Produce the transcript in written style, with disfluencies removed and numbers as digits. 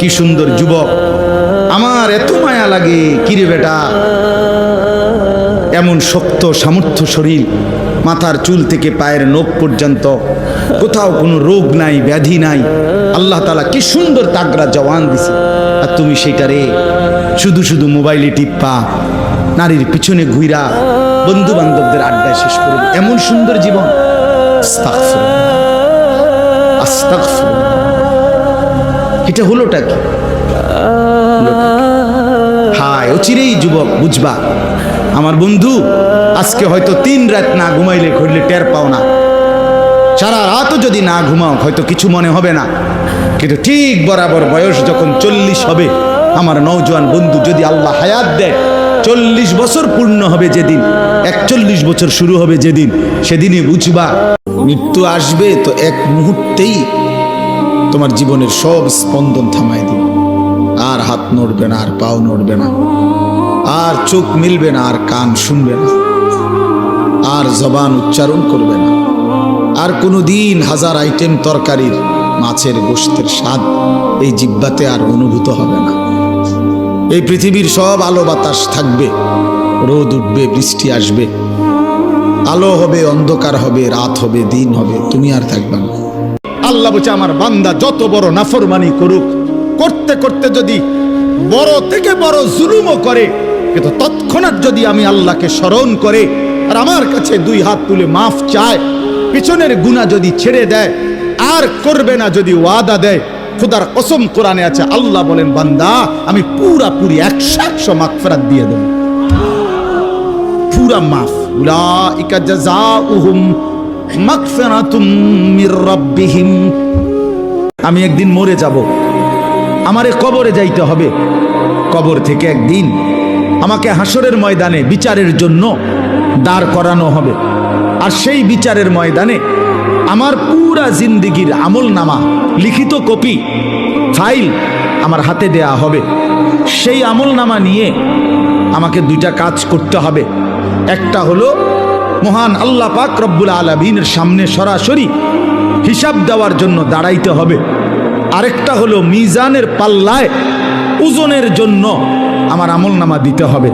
কি সুন্দর যুবক, আমার এত মায়া লাগে। কিরে বেটা, এমন শক্ত সামর্থ্য শরীর, মাথার চুল থেকে পায়ের নখ পর্যন্ত কোথাও কোনো রোগ নাই, ব্যাধি নাই। আল্লাহ তাআলা কি সুন্দর তাগড়া জওয়ান দিছে, আর তুমি সেটারে শুধু শুধু মোবাইলে টিপ্পা, নারীর পিছনে ঘুইরা, বন্ধু বান্ধবদের আড্ডায় শেষ করে এমন সুন্দর জীবন। আস্তাগফিরুল্লাহ, আস্তাগফিরুল্লাহ। এটা হলোটা কি? হায়, অচিরেই যুবক বুঝবা। আমার বন্ধু, আজকে হয়তো 3 রাত না ঘুমাইলে করলে টের পাও না, সারা রাতও যদি না ঘুমাও হয়তো কিছু মনে হবে না, কিন্তু ঠিক বরাবর বয়স যখন 40 হবে, আমার নওজোয়ান বন্ধু, যদি আল্লাহ হায়াত দেয়, 40 বছর পূর্ণ হবে যেদিন, 41 বছর শুরু হবে যেদিন, সেদিনই বুঝবা মৃত্যু আসবে তো এক মুহূর্তেই তোমার জীবনের সব স্পন্দন থামায় দিবে। আর হাত নড়বে না, আর পাও নড়বে না, আর চোখ মিলবে না, আর কান শুনবে না, আর জবান উচ্চারণ করবে না, আর কোনো দিন 1000 আইটেম তরকারির মাছের গোশতের স্বাদ এই জিহ্বাতে আর অনুভূত হবে না। এই পৃথিবীর সব আলো বাতাস থাকবে, রোদ উঠবে, বৃষ্টি আসবে, আলো হবে, অন্ধকার হবে, রাত হবে, দিন হবে, তুমি আর থাকবে না। আল্লাহ বলছে, আমার বান্দা যত বড় নাফরমানি করুক, করতে করতে যদি বড় থেকে বড় জুলুমও করে, কিন্তু তৎক্ষণাৎ যদি আমি আল্লাহকে স্মরণ করে আর আমার কাছে 2 হাত তুলে মাফ চায়, পিছনের গুনাহ যদি ছেড়ে দেয়, আর করবে না যদি ওয়াদা দেয়, খোদার কসম কোরআনে আছে, আল্লাহ বলেন, বান্দা আমি পুরাপুরি 100% মাগফিরাত দিয়ে দেব, পুরা মাফ। উলাইকা জাযাউহুম মাগফিরাতুম মির রাব্বিহিম। আমি একদিন মরে যাব, আমারে কবরে যাইতে হবে, কবর থেকে একদিন আমাকে হাসরের ময়দানে বিচারের জন্য দাঁড় করানো হবে, আর সেই বিচারের ময়দানে আমার পুরা জিন্দেগির আমলনামা, লিখিত কপি, ফাইল আমার হাতে দেয়া হবে। সেই আমলনামা নিয়ে আমাকে 2টা কাজ করতে হবে। একটা হলো মহান আল্লাহ পাক রব্বুল আলামিনের সামনে সরাসরি হিসাব দেওয়ার জন্য দাঁড়াইতে হবে। আরেকটা হলো মিজানের পাল্লায় ওজনের জন্য আমার আমলনামা দিতে হবে।